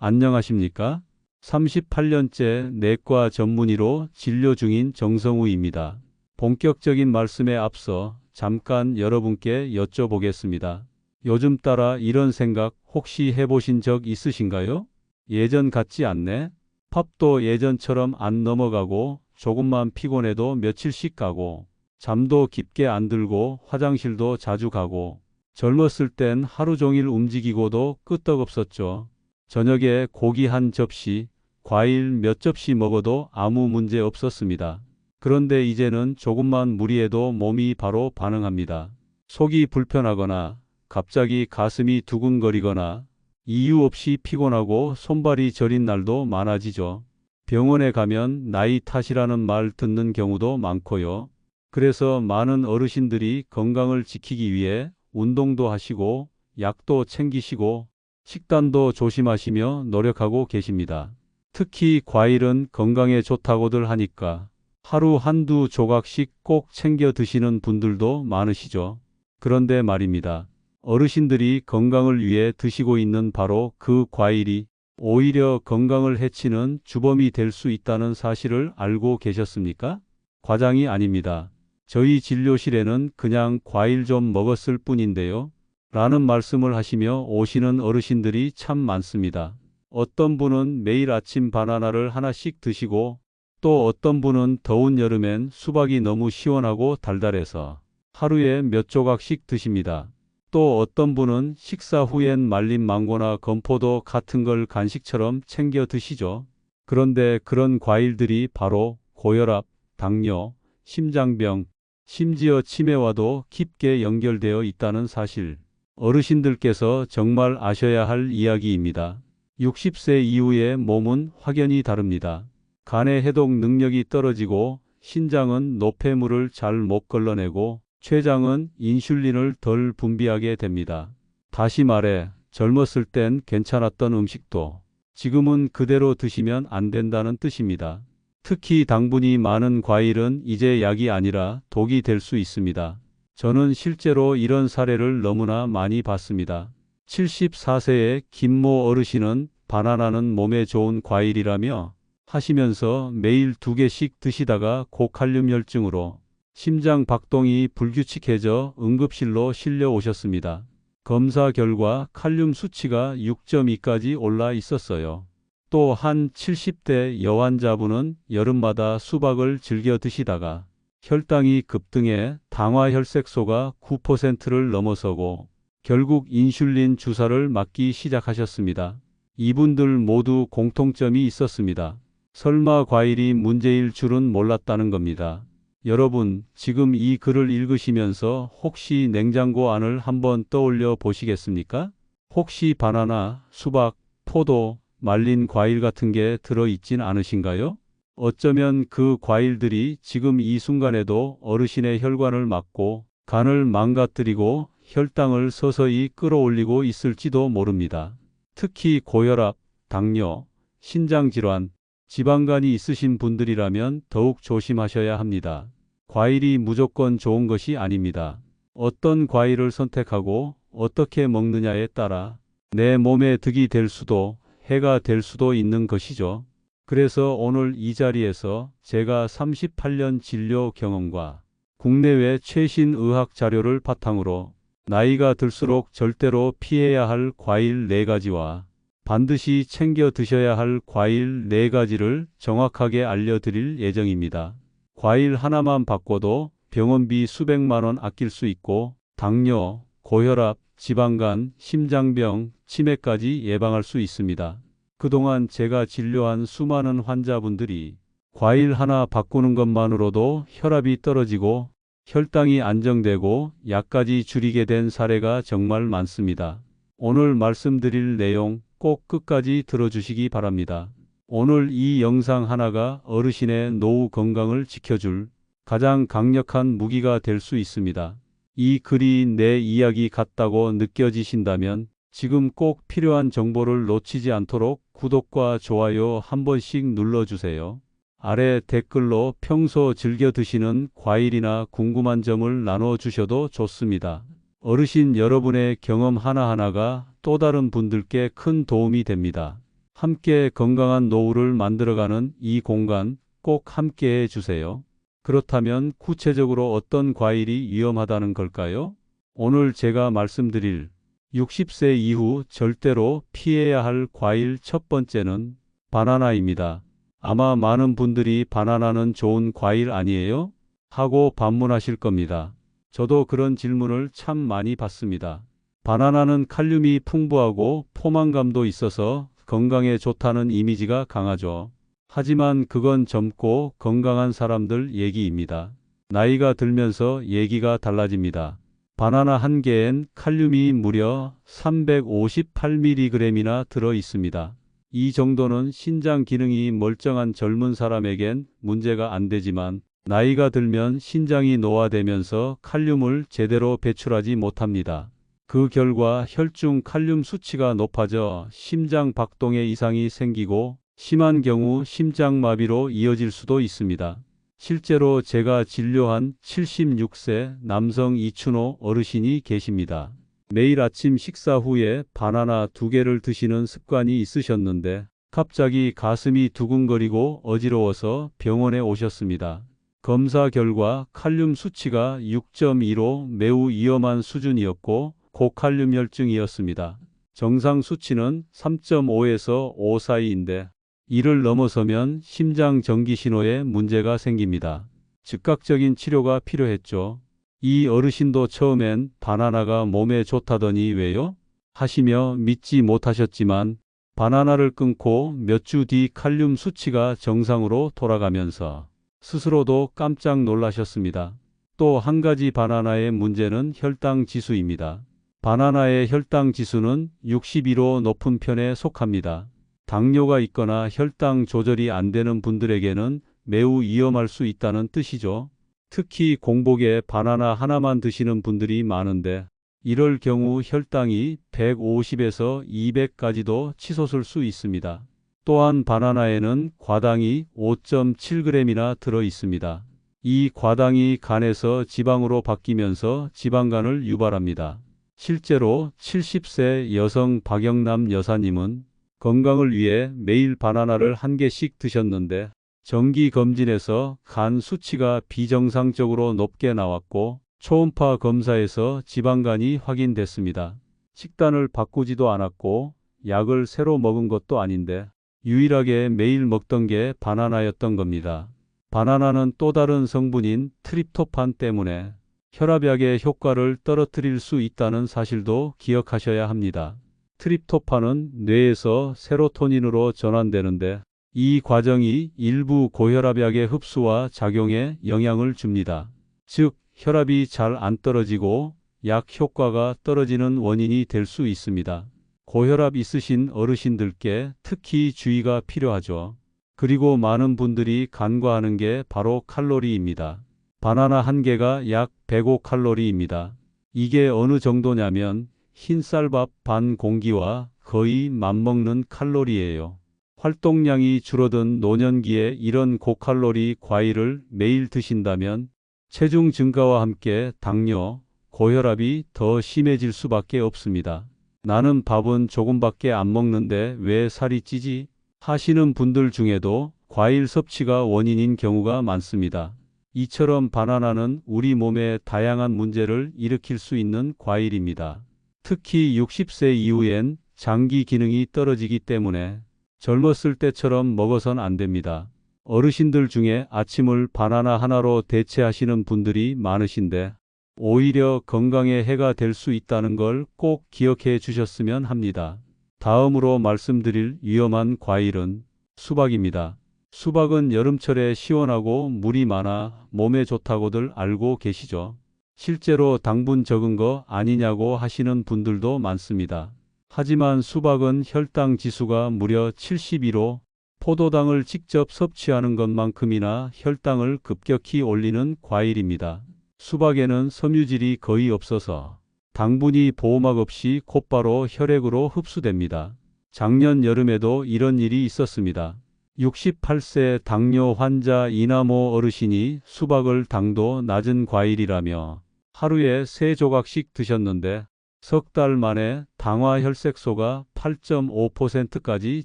안녕하십니까? 38년째 내과 전문의로 진료 중인 정성우입니다. 본격적인 말씀에 앞서 잠깐 여러분께 여쭤보겠습니다. 요즘 따라 이런 생각 혹시 해보신 적 있으신가요? 예전 같지 않네? 팝도 예전처럼 안 넘어가고 조금만 피곤해도 며칠씩 가고 잠도 깊게 안 들고 화장실도 자주 가고 젊었을 땐 하루 종일 움직이고도 끄떡없었죠. 저녁에 고기 한 접시, 과일 몇 접시 먹어도 아무 문제 없었습니다. 그런데 이제는 조금만 무리해도 몸이 바로 반응합니다. 속이 불편하거나 갑자기 가슴이 두근거리거나 이유 없이 피곤하고 손발이 저린 날도 많아지죠. 병원에 가면 나이 탓이라는 말 듣는 경우도 많고요. 그래서 많은 어르신들이 건강을 지키기 위해 운동도 하시고 약도 챙기시고 식단도 조심하시며 노력하고 계십니다. 특히 과일은 건강에 좋다고들 하니까 하루 한두 조각씩 꼭 챙겨 드시는 분들도 많으시죠. 그런데 말입니다. 어르신들이 건강을 위해 드시고 있는 바로 그 과일이 오히려 건강을 해치는 주범이 될 수 있다는 사실을 알고 계셨습니까? 과장이 아닙니다. 저희 진료실에는 그냥 과일 좀 먹었을 뿐인데요. 라는 말씀을 하시며 오시는 어르신들이 참 많습니다. 어떤 분은 매일 아침 바나나를 하나씩 드시고 또 어떤 분은 더운 여름엔 수박이 너무 시원하고 달달해서 하루에 몇 조각씩 드십니다. 또 어떤 분은 식사 후엔 말린 망고나 건포도 같은 걸 간식처럼 챙겨 드시죠. 그런데 그런 과일들이 바로 고혈압, 당뇨, 심장병, 심지어 치매와도 깊게 연결되어 있다는 사실. 어르신들께서 정말 아셔야 할 이야기입니다. 60세 이후의 몸은 확연히 다릅니다. 간의 해독 능력이 떨어지고 신장은 노폐물을 잘 못 걸러내고 췌장은 인슐린을 덜 분비하게 됩니다. 다시 말해 젊었을 땐 괜찮았던 음식도 지금은 그대로 드시면 안 된다는 뜻입니다. 특히 당분이 많은 과일은 이제 약이 아니라 독이 될 수 있습니다. 저는 실제로 이런 사례를 너무나 많이 봤습니다. 74세의 김모 어르신은 바나나는 몸에 좋은 과일이라며 하시면서 매일 2개씩 드시다가 고칼륨 혈증으로 심장 박동이 불규칙해져 응급실로 실려 오셨습니다. 검사 결과 칼륨 수치가 6.2까지 올라 있었어요. 또 한 70대 여환자분은 여름마다 수박을 즐겨 드시다가 혈당이 급등해 당화혈색소가 9%를 넘어서고 결국 인슐린 주사를 맞기 시작하셨습니다. 이분들 모두 공통점이 있었습니다. 설마 과일이 문제일 줄은 몰랐다는 겁니다. 여러분, 지금 이 글을 읽으시면서 혹시 냉장고 안을 한번 떠올려 보시겠습니까? 혹시 바나나, 수박, 포도, 말린 과일 같은 게 들어있진 않으신가요? 어쩌면 그 과일들이 지금 이 순간에도 어르신의 혈관을 막고 간을 망가뜨리고 혈당을 서서히 끌어올리고 있을지도 모릅니다. 특히 고혈압, 당뇨, 신장질환, 지방간이 있으신 분들이라면 더욱 조심하셔야 합니다. 과일이 무조건 좋은 것이 아닙니다. 어떤 과일을 선택하고 어떻게 먹느냐에 따라 내 몸에 득이 될 수도 해가 될 수도 있는 것이죠. 그래서 오늘 이 자리에서 제가 38년 진료 경험과 국내외 최신 의학 자료를 바탕으로 나이가 들수록 절대로 피해야 할 과일 4가지와 반드시 챙겨 드셔야 할 과일 4가지를 정확하게 알려드릴 예정입니다. 과일 하나만 바꿔도 병원비 수백만 원 아낄 수 있고 당뇨, 고혈압, 지방간, 심장병, 치매까지 예방할 수 있습니다. 그동안 제가 진료한 수많은 환자분들이 과일 하나 바꾸는 것만으로도 혈압이 떨어지고 혈당이 안정되고 약까지 줄이게 된 사례가 정말 많습니다. 오늘 말씀드릴 내용 꼭 끝까지 들어주시기 바랍니다. 오늘 이 영상 하나가 어르신의 노후 건강을 지켜줄 가장 강력한 무기가 될 수 있습니다. 이 글이 내 이야기 같다고 느껴지신다면 지금 꼭 필요한 정보를 놓치지 않도록 구독과 좋아요 한 번씩 눌러주세요. 아래 댓글로 평소 즐겨 드시는 과일이나 궁금한 점을 나눠주셔도 좋습니다. 어르신 여러분의 경험 하나하나가 또 다른 분들께 큰 도움이 됩니다. 함께 건강한 노후를 만들어가는 이 공간 꼭 함께 해주세요. 그렇다면 구체적으로 어떤 과일이 위험하다는 걸까요? 오늘 제가 말씀드릴 60세 이후 절대로 피해야 할 과일 첫 번째는 바나나입니다. 아마 많은 분들이 바나나는 좋은 과일 아니에요? 하고 반문하실 겁니다. 저도 그런 질문을 참 많이 받습니다. 바나나는 칼륨이 풍부하고 포만감도 있어서 건강에 좋다는 이미지가 강하죠. 하지만 그건 젊고 건강한 사람들 얘기입니다. 나이가 들면서 얘기가 달라집니다. 바나나 한 개엔 칼륨이 무려 358mg이나 들어 있습니다. 이 정도는 신장 기능이 멀쩡한 젊은 사람에겐 문제가 안 되지만 나이가 들면 신장이 노화되면서 칼륨을 제대로 배출하지 못합니다. 그 결과 혈중 칼륨 수치가 높아져 심장 박동에 이상이 생기고 심한 경우 심장마비로 이어질 수도 있습니다. 실제로 제가 진료한 76세 남성 이춘호 어르신이 계십니다. 매일 아침 식사 후에 바나나 2개를 드시는 습관이 있으셨는데 갑자기 가슴이 두근거리고 어지러워서 병원에 오셨습니다. 검사 결과 칼륨 수치가 6.2로 매우 위험한 수준이었고 고칼륨 혈증이었습니다. 정상 수치는 3.5에서 5 사이인데 이를 넘어서면 심장 전기 신호에 문제가 생깁니다. 즉각적인 치료가 필요했죠. 이 어르신도 처음엔 바나나가 몸에 좋다더니 왜요? 하시며 믿지 못하셨지만 바나나를 끊고 몇 주 뒤 칼륨 수치가 정상으로 돌아가면서 스스로도 깜짝 놀라셨습니다. 또 한 가지 바나나의 문제는 혈당 지수입니다. 바나나의 혈당 지수는 62로 높은 편에 속합니다. 당뇨가 있거나 혈당 조절이 안 되는 분들에게는 매우 위험할 수 있다는 뜻이죠. 특히 공복에 바나나 하나만 드시는 분들이 많은데 이럴 경우 혈당이 150에서 200까지도 치솟을 수 있습니다. 또한 바나나에는 과당이 5.7g이나 들어 있습니다. 이 과당이 간에서 지방으로 바뀌면서 지방간을 유발합니다. 실제로 70세 여성 박영남 여사님은 건강을 위해 매일 바나나를 한 개씩 드셨는데 정기검진에서 간 수치가 비정상적으로 높게 나왔고 초음파 검사에서 지방간이 확인됐습니다. 식단을 바꾸지도 않았고 약을 새로 먹은 것도 아닌데 유일하게 매일 먹던 게 바나나였던 겁니다. 바나나는 또 다른 성분인 트립토판 때문에 혈압약의 효과를 떨어뜨릴 수 있다는 사실도 기억하셔야 합니다. 트립토판은 뇌에서 세로토닌으로 전환되는데 이 과정이 일부 고혈압약의 흡수와 작용에 영향을 줍니다. 즉, 혈압이 잘 안 떨어지고 약 효과가 떨어지는 원인이 될 수 있습니다. 고혈압 있으신 어르신들께 특히 주의가 필요하죠. 그리고 많은 분들이 간과하는 게 바로 칼로리입니다. 바나나 한 개가 약 105칼로리입니다. 이게 어느 정도냐면 흰쌀밥 반 공기와 거의 맞먹는 칼로리예요. 활동량이 줄어든 노년기에 이런 고칼로리 과일을 매일 드신다면 체중 증가와 함께 당뇨, 고혈압이 더 심해질 수밖에 없습니다. 나는 밥은 조금밖에 안 먹는데 왜 살이 찌지? 하시는 분들 중에도 과일 섭취가 원인인 경우가 많습니다. 이처럼 바나나는 우리 몸에 다양한 문제를 일으킬 수 있는 과일입니다. 특히 60세 이후엔 장기 기능이 떨어지기 때문에 젊었을 때처럼 먹어선 안 됩니다. 어르신들 중에 아침을 바나나 하나로 대체하시는 분들이 많으신데 오히려 건강에 해가 될 수 있다는 걸 꼭 기억해 주셨으면 합니다. 다음으로 말씀드릴 위험한 과일은 수박입니다. 수박은 여름철에 시원하고 물이 많아 몸에 좋다고들 알고 계시죠? 실제로 당분 적은 거 아니냐고 하시는 분들도 많습니다. 하지만 수박은 혈당 지수가 무려 72로 포도당을 직접 섭취하는 것만큼이나 혈당을 급격히 올리는 과일입니다. 수박에는 섬유질이 거의 없어서 당분이 보호막 없이 곧바로 혈액으로 흡수됩니다. 작년 여름에도 이런 일이 있었습니다. 68세 당뇨 환자 이나모 어르신이 수박을 당도 낮은 과일이라며 하루에 3조각씩 드셨는데 석 달 만에 당화 혈색소가 8.5%까지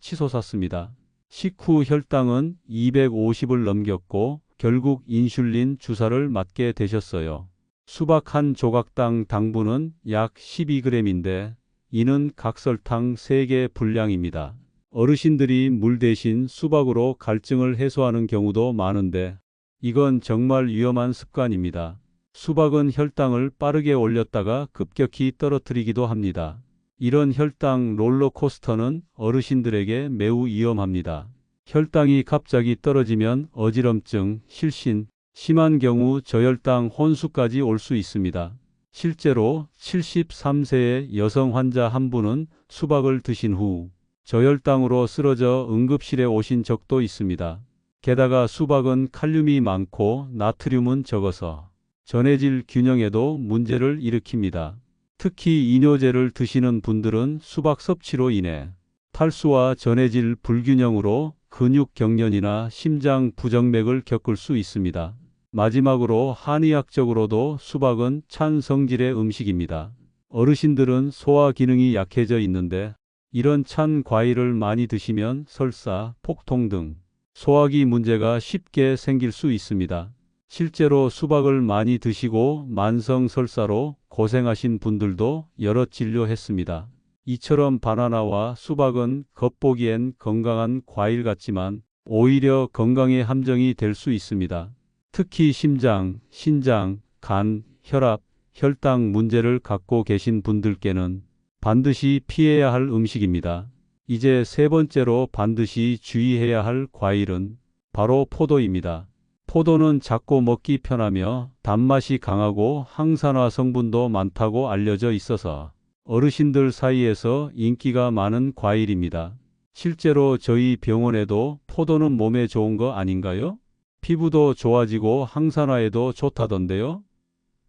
치솟았습니다. 식후 혈당은 250을 넘겼고 결국 인슐린 주사를 맞게 되셨어요. 수박 한 조각당 당분은 약 12g인데 이는 각설탕 3개 분량입니다. 어르신들이 물 대신 수박으로 갈증을 해소하는 경우도 많은데 이건 정말 위험한 습관입니다. 수박은 혈당을 빠르게 올렸다가 급격히 떨어뜨리기도 합니다. 이런 혈당 롤러코스터는 어르신들에게 매우 위험합니다. 혈당이 갑자기 떨어지면 어지럼증, 실신, 심한 경우 저혈당 혼수까지 올 수 있습니다. 실제로 73세의 여성 환자 한 분은 수박을 드신 후 저혈당으로 쓰러져 응급실에 오신 적도 있습니다. 게다가 수박은 칼륨이 많고 나트륨은 적어서 전해질 균형에도 문제를 일으킵니다. 특히 이뇨제를 드시는 분들은 수박 섭취로 인해 탈수와 전해질 불균형으로 근육 경련이나 심장 부정맥을 겪을 수 있습니다. 마지막으로 한의학적으로도 수박은 찬 성질의 음식입니다. 어르신들은 소화 기능이 약해져 있는데 이런 찬 과일을 많이 드시면 설사, 폭통 등 소화기 문제가 쉽게 생길 수 있습니다. 실제로 수박을 많이 드시고 만성 설사로 고생하신 분들도 여러 진료했습니다. 이처럼 바나나와 수박은 겉보기엔 건강한 과일 같지만 오히려 건강에 함정이 될 수 있습니다. 특히 심장, 신장, 간, 혈압, 혈당 문제를 갖고 계신 분들께는 반드시 피해야 할 음식입니다. 이제 세 번째로 반드시 주의해야 할 과일은 바로 포도입니다. 포도는 작고 먹기 편하며 단맛이 강하고 항산화 성분도 많다고 알려져 있어서 어르신들 사이에서 인기가 많은 과일입니다. 실제로 저희 병원에도 포도는 몸에 좋은 거 아닌가요? 피부도 좋아지고 항산화에도 좋다던데요?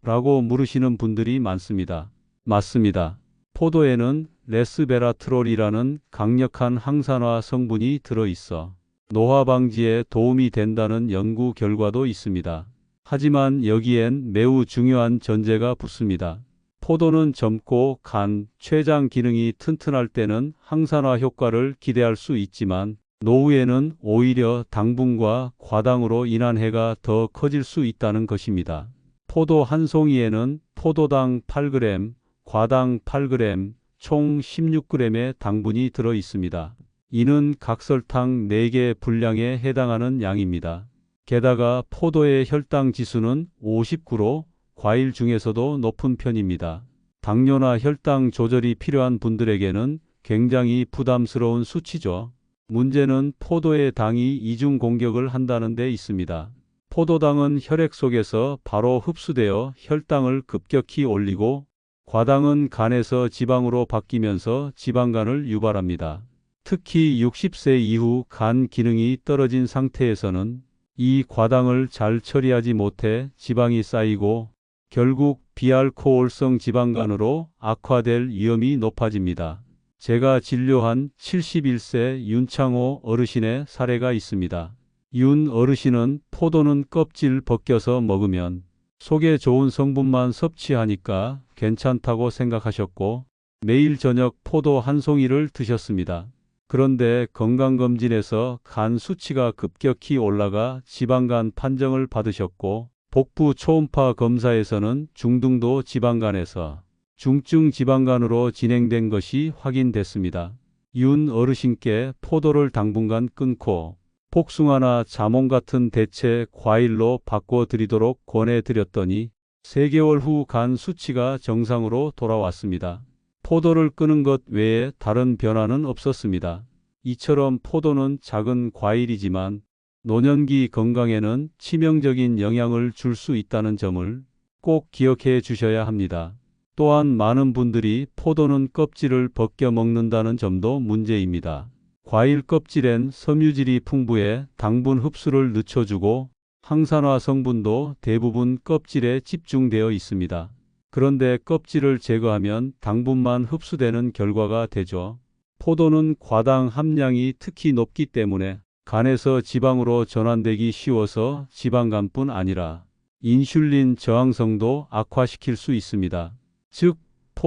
라고 물으시는 분들이 많습니다. 맞습니다. 포도에는 레스베라트롤이라는 강력한 항산화 성분이 들어있어 노화 방지에 도움이 된다는 연구 결과도 있습니다. 하지만 여기엔 매우 중요한 전제가 붙습니다. 포도는 젊고 간, 췌장 기능이 튼튼할 때는 항산화 효과를 기대할 수 있지만 노후에는 오히려 당분과 과당으로 인한 해가 더 커질 수 있다는 것입니다. 포도 한 송이에는 포도당 8g, 과당 8g, 총 16g의 당분이 들어 있습니다. 이는 각설탕 4개 분량에 해당하는 양입니다. 게다가 포도의 혈당 지수는 59로 과일 중에서도 높은 편입니다. 당뇨나 혈당 조절이 필요한 분들에게는 굉장히 부담스러운 수치죠. 문제는 포도의 당이 이중 공격을 한다는 데 있습니다. 포도당은 혈액 속에서 바로 흡수되어 혈당을 급격히 올리고 과당은 간에서 지방으로 바뀌면서 지방간을 유발합니다. 특히 60세 이후 간 기능이 떨어진 상태에서는 이 과당을 잘 처리하지 못해 지방이 쌓이고 결국 비알코올성 지방간으로 악화될 위험이 높아집니다. 제가 진료한 71세 윤창호 어르신의 사례가 있습니다. 윤 어르신은 포도는 껍질 벗겨서 먹으면 속에 좋은 성분만 섭취하니까 괜찮다고 생각하셨고 매일 저녁 포도 한 송이를 드셨습니다. 그런데 건강검진에서 간 수치가 급격히 올라가 지방간 판정을 받으셨고 복부 초음파 검사에서는 중등도 지방간에서 중증 지방간으로 진행된 것이 확인됐습니다. 윤 어르신께 포도를 당분간 끊고 복숭아나 자몽 같은 대체 과일로 바꿔드리도록 권해드렸더니 3개월 후 간 수치가 정상으로 돌아왔습니다. 포도를 끊은 것 외에 다른 변화는 없었습니다. 이처럼 포도는 작은 과일이지만 노년기 건강에는 치명적인 영향을 줄 수 있다는 점을 꼭 기억해 주셔야 합니다. 또한 많은 분들이 포도는 껍질을 벗겨 먹는다는 점도 문제입니다. 과일 껍질엔 섬유질이 풍부해 당분 흡수를 늦춰주고 항산화 성분도 대부분 껍질에 집중되어 있습니다. 그런데 껍질을 제거하면 당분만 흡수되는 결과가 되죠. 포도는 과당 함량이 특히 높기 때문에 간에서 지방으로 전환되기 쉬워서 지방간뿐 아니라 인슐린 저항성도 악화시킬 수 있습니다. 즉,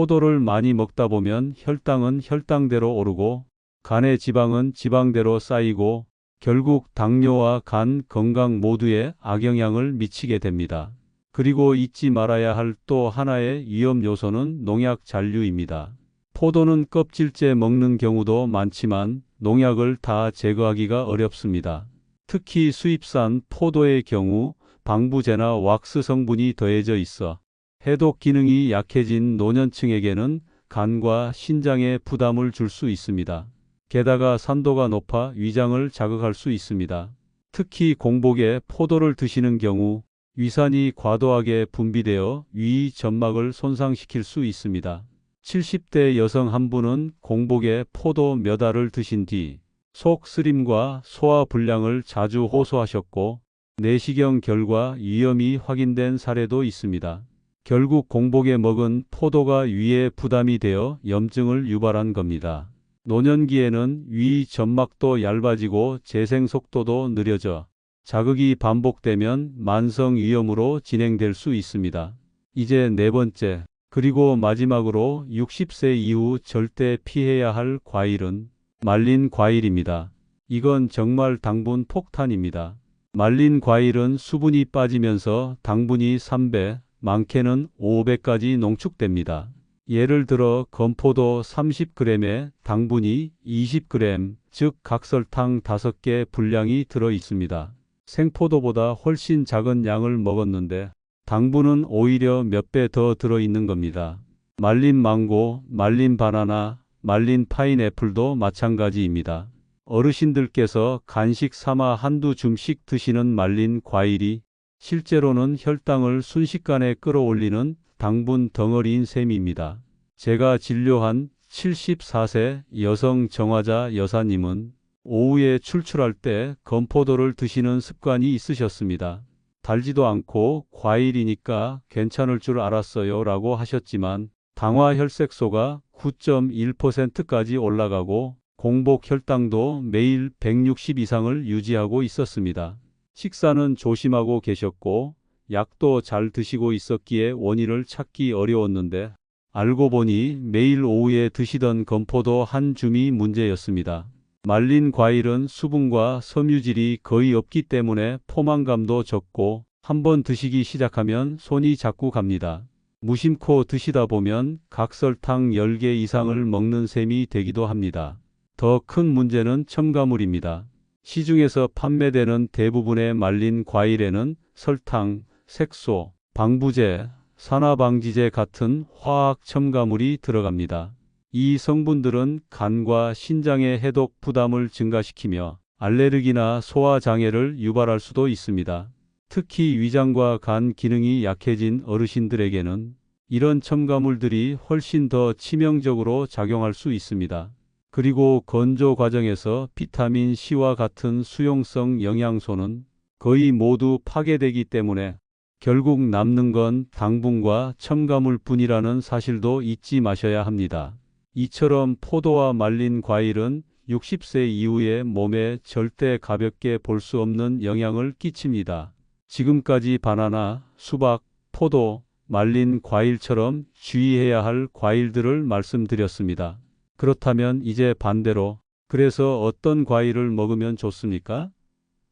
포도를 많이 먹다 보면 혈당은 혈당대로 오르고 간의 지방은 지방대로 쌓이고 결국 당뇨와 간 건강 모두에 악영향을 미치게 됩니다. 그리고 잊지 말아야 할 또 하나의 위험 요소는 농약 잔류입니다. 포도는 껍질째 먹는 경우도 많지만 농약을 다 제거하기가 어렵습니다. 특히 수입산 포도의 경우 방부제나 왁스 성분이 더해져 있어 해독 기능이 약해진 노년층에게는 간과 신장에 부담을 줄 수 있습니다. 게다가 산도가 높아 위장을 자극할 수 있습니다. 특히 공복에 포도를 드시는 경우 위산이 과도하게 분비되어 위 점막을 손상시킬 수 있습니다. 70대 여성 한 분은 공복에 포도 몇 알을 드신 뒤 속 쓰림과 소화 불량을 자주 호소하셨고 내시경 결과 위염이 확인된 사례도 있습니다. 결국 공복에 먹은 포도가 위에 부담이 되어 염증을 유발한 겁니다. 노년기에는 위 점막도 얇아지고 재생 속도도 느려져 자극이 반복되면 만성 위염으로 진행될 수 있습니다. 이제 네 번째, 그리고 마지막으로 60세 이후 절대 피해야 할 과일은 말린 과일입니다. 이건 정말 당분 폭탄입니다. 말린 과일은 수분이 빠지면서 당분이 3배, 많게는 5배까지 농축됩니다. 예를 들어 건포도 30g에 당분이 20g, 즉 각설탕 5개 분량이 들어 있습니다. 생포도보다 훨씬 작은 양을 먹었는데 당분은 오히려 몇 배 더 들어 있는 겁니다. 말린 망고, 말린 바나나, 말린 파인애플도 마찬가지입니다. 어르신들께서 간식 삼아 한두 줌씩 드시는 말린 과일이 실제로는 혈당을 순식간에 끌어올리는 당분 덩어리인 셈입니다. 제가 진료한 74세 여성 정화자 여사님은 오후에 출출할 때 건포도를 드시는 습관이 있으셨습니다. 달지도 않고 과일이니까 괜찮을 줄 알았어요 라고 하셨지만 당화 혈색소가 9.1%까지 올라가고 공복 혈당도 매일 160 이상을 유지하고 있었습니다. 식사는 조심하고 계셨고 약도 잘 드시고 있었기에 원인을 찾기 어려웠는데 알고 보니 매일 오후에 드시던 건포도 한 줌이 문제였습니다. 말린 과일은 수분과 섬유질이 거의 없기 때문에 포만감도 적고 한번 드시기 시작하면 손이 자꾸 갑니다. 무심코 드시다 보면 각설탕 10개 이상을 먹는 셈이 되기도 합니다. 더 큰 문제는 첨가물입니다. 시중에서 판매되는 대부분의 말린 과일에는 설탕, 색소, 방부제, 산화방지제 같은 화학 첨가물이 들어갑니다. 이 성분들은 간과 신장의 해독 부담을 증가시키며 알레르기나 소화장애를 유발할 수도 있습니다. 특히 위장과 간 기능이 약해진 어르신들에게는 이런 첨가물들이 훨씬 더 치명적으로 작용할 수 있습니다. 그리고 건조 과정에서 비타민 C와 같은 수용성 영양소는 거의 모두 파괴되기 때문에 결국 남는 건 당분과 첨가물 뿐이라는 사실도 잊지 마셔야 합니다. 이처럼 포도와 말린 과일은 60세 이후에 몸에 절대 가볍게 볼 수 없는 영향을 끼칩니다. 지금까지 바나나, 수박, 포도, 말린 과일처럼 주의해야 할 과일들을 말씀드렸습니다. 그렇다면 이제 반대로 그래서 어떤 과일을 먹으면 좋습니까?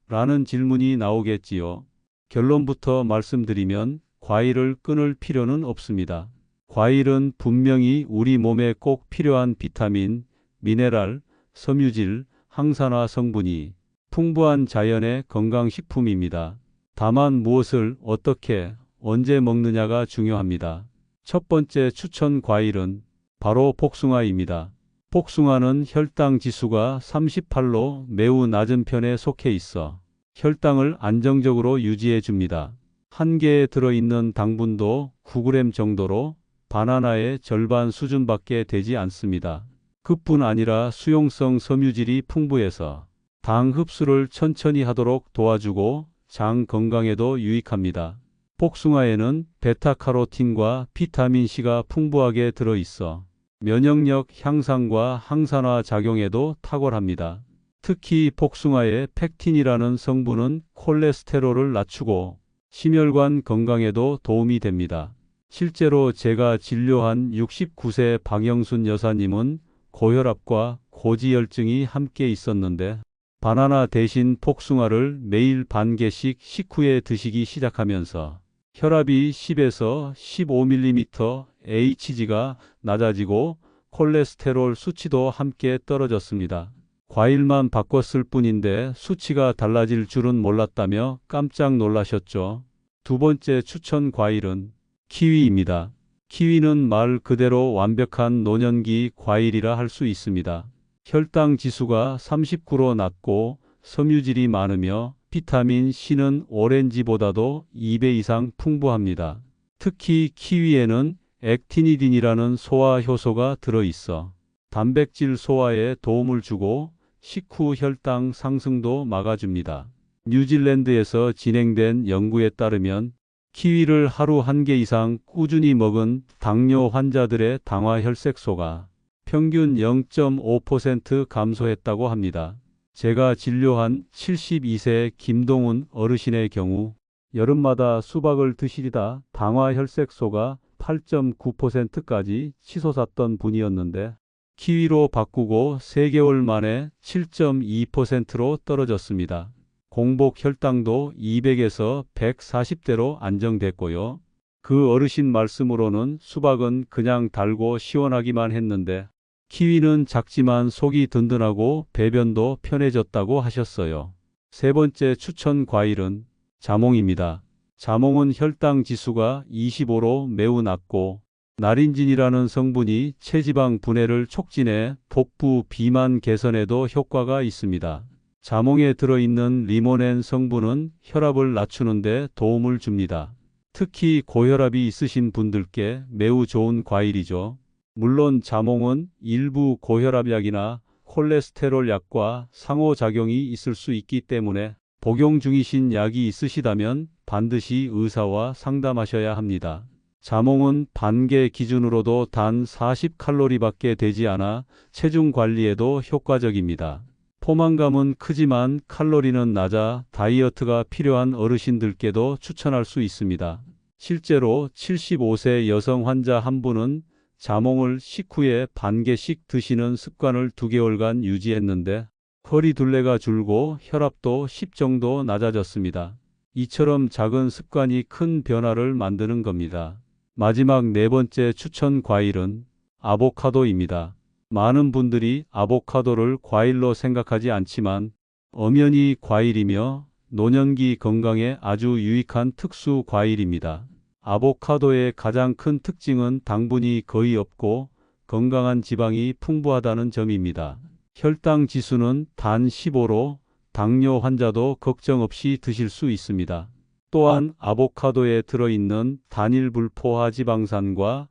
라는 질문이 나오겠지요. 결론부터 말씀드리면 과일을 끊을 필요는 없습니다. 과일은 분명히 우리 몸에 꼭 필요한 비타민, 미네랄, 섬유질, 항산화 성분이 풍부한 자연의 건강식품입니다. 다만 무엇을 어떻게 언제 먹느냐가 중요합니다. 첫 번째 추천 과일은 바로 복숭아입니다. 복숭아는 혈당 지수가 38로 매우 낮은 편에 속해 있어 혈당을 안정적으로 유지해 줍니다. 한 개에 들어있는 당분도 9g 정도로 바나나의 절반 수준밖에 되지 않습니다. 그뿐 아니라 수용성 섬유질이 풍부해서 당 흡수를 천천히 하도록 도와주고 장 건강에도 유익합니다. 복숭아에는 베타카로틴과 비타민C가 풍부하게 들어있어 면역력 향상과 항산화 작용에도 탁월합니다. 특히 복숭아의 펙틴이라는 성분은 콜레스테롤을 낮추고 심혈관 건강에도 도움이 됩니다. 실제로 제가 진료한 69세 박영순 여사님은 고혈압과 고지혈증이 함께 있었는데 바나나 대신 복숭아를 매일 반 개씩 식후에 드시기 시작하면서 혈압이 10에서 15mm HG가 낮아지고 콜레스테롤 수치도 함께 떨어졌습니다. 과일만 바꿨을 뿐인데 수치가 달라질 줄은 몰랐다며 깜짝 놀라셨죠. 두 번째 추천 과일은 키위입니다. 키위는 말 그대로 완벽한 노년기 과일이라 할 수 있습니다. 혈당 지수가 39로 낮고 섬유질이 많으며 비타민 C는 오렌지보다도 2배 이상 풍부합니다. 특히 키위에는 액티니딘이라는 소화 효소가 들어있어 단백질 소화에 도움을 주고 식후 혈당 상승도 막아줍니다. 뉴질랜드에서 진행된 연구에 따르면 키위를 하루 1개 이상 꾸준히 먹은 당뇨 환자들의 당화 혈색소가 평균 0.5% 감소했다고 합니다. 제가 진료한 72세 김동훈 어르신의 경우 여름마다 수박을 드시다 당화 혈색소가 8.9%까지 치솟았던 분이었는데 키위로 바꾸고 3개월 만에 7.2%로 떨어졌습니다. 공복 혈당도 200에서 140대로 안정됐고요. 그 어르신 말씀으로는 수박은 그냥 달고 시원하기만 했는데 키위는 작지만 속이 든든하고 배변도 편해졌다고 하셨어요. 세 번째 추천 과일은 자몽입니다. 자몽은 혈당 지수가 25로 매우 낮고 나린진이라는 성분이 체지방 분해를 촉진해 복부 비만 개선에도 효과가 있습니다. 자몽에 들어있는 리모넨 성분은 혈압을 낮추는 데 도움을 줍니다. 특히 고혈압이 있으신 분들께 매우 좋은 과일이죠. 물론 자몽은 일부 고혈압약이나 콜레스테롤 약과 상호작용이 있을 수 있기 때문에 복용 중이신 약이 있으시다면 반드시 의사와 상담하셔야 합니다. 자몽은 반개 기준으로도 단 40칼로리밖에 되지 않아 체중 관리에도 효과적입니다. 포만감은 크지만 칼로리는 낮아 다이어트가 필요한 어르신들께도 추천할 수 있습니다. 실제로 75세 여성 환자 한 분은 자몽을 식후에 반 개씩 드시는 습관을 2개월간 유지했는데 허리둘레가 줄고 혈압도 10 정도 낮아졌습니다. 이처럼 작은 습관이 큰 변화를 만드는 겁니다. 마지막 네 번째 추천 과일은 아보카도입니다. 많은 분들이 아보카도를 과일로 생각하지 않지만 엄연히 과일이며 노년기 건강에 아주 유익한 특수 과일입니다. 아보카도의 가장 큰 특징은 당분이 거의 없고 건강한 지방이 풍부하다는 점입니다. 혈당 지수는 단 15로 당뇨 환자도 걱정 없이 드실 수 있습니다. 또한 아보카도에 들어있는 단일불포화 지방산과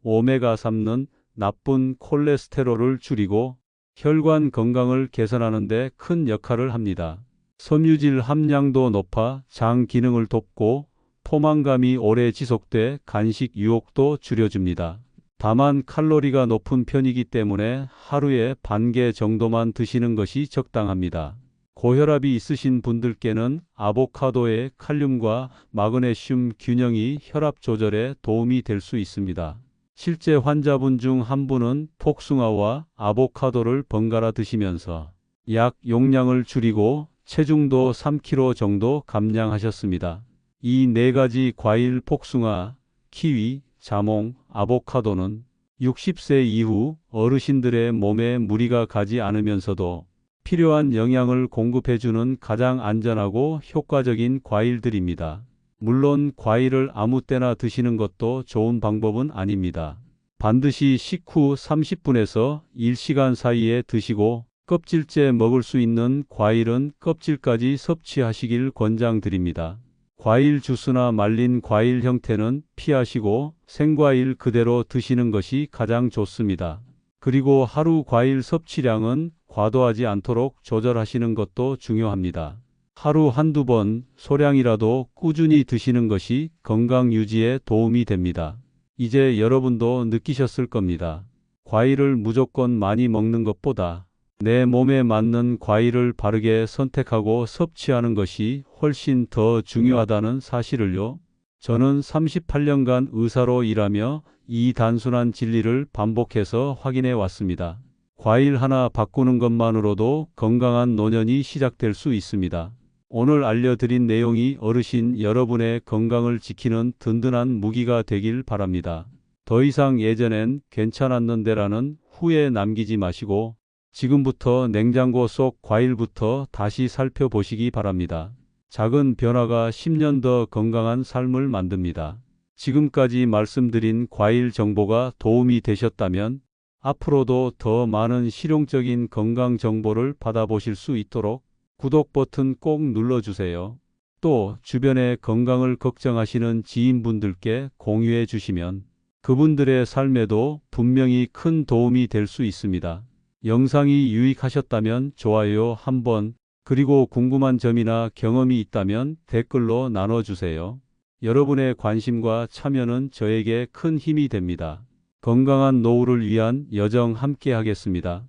오메가3는 나쁜 콜레스테롤을 줄이고 혈관 건강을 개선하는 데 큰 역할을 합니다. 섬유질 함량도 높아 장 기능을 돕고 포만감이 오래 지속돼 간식 유혹도 줄여줍니다. 다만 칼로리가 높은 편이기 때문에 하루에 반 개 정도만 드시는 것이 적당합니다. 고혈압이 있으신 분들께는 아보카도의 칼륨과 마그네슘 균형이 혈압 조절에 도움이 될 수 있습니다. 실제 환자분 중 한 분은 복숭아와 아보카도를 번갈아 드시면서 약 용량을 줄이고 체중도 3kg 정도 감량하셨습니다. 이 네 가지 과일 복숭아, 키위, 자몽, 아보카도는 60세 이후 어르신들의 몸에 무리가 가지 않으면서도 필요한 영양을 공급해주는 가장 안전하고 효과적인 과일들입니다. 물론 과일을 아무 때나 드시는 것도 좋은 방법은 아닙니다. 반드시 식후 30분에서 1시간 사이에 드시고 껍질째 먹을 수 있는 과일은 껍질까지 섭취하시길 권장드립니다. 과일 주스나 말린 과일 형태는 피하시고 생과일 그대로 드시는 것이 가장 좋습니다. 그리고 하루 과일 섭취량은 과도하지 않도록 조절하시는 것도 중요합니다. 하루 한두 번 소량이라도 꾸준히 드시는 것이 건강 유지에 도움이 됩니다. 이제 여러분도 느끼셨을 겁니다. 과일을 무조건 많이 먹는 것보다 내 몸에 맞는 과일을 바르게 선택하고 섭취하는 것이 훨씬 더 중요하다는 사실을요. 저는 38년간 의사로 일하며 이 단순한 진리를 반복해서 확인해 왔습니다. 과일 하나 바꾸는 것만으로도 건강한 노년이 시작될 수 있습니다. 오늘 알려드린 내용이 어르신 여러분의 건강을 지키는 든든한 무기가 되길 바랍니다. 더 이상 예전엔 괜찮았는데라는 후회 남기지 마시고 지금부터 냉장고 속 과일부터 다시 살펴보시기 바랍니다. 작은 변화가 10년 더 건강한 삶을 만듭니다. 지금까지 말씀드린 과일 정보가 도움이 되셨다면 앞으로도 더 많은 실용적인 건강 정보를 받아보실 수 있도록 구독 버튼 꼭 눌러주세요. 또 주변의 건강을 걱정하시는 지인분들께 공유해 주시면 그분들의 삶에도 분명히 큰 도움이 될 수 있습니다. 영상이 유익하셨다면 좋아요 한번, 그리고 궁금한 점이나 경험이 있다면 댓글로 나눠주세요. 여러분의 관심과 참여는 저에게 큰 힘이 됩니다. 건강한 노후를 위한 여정 함께 하겠습니다.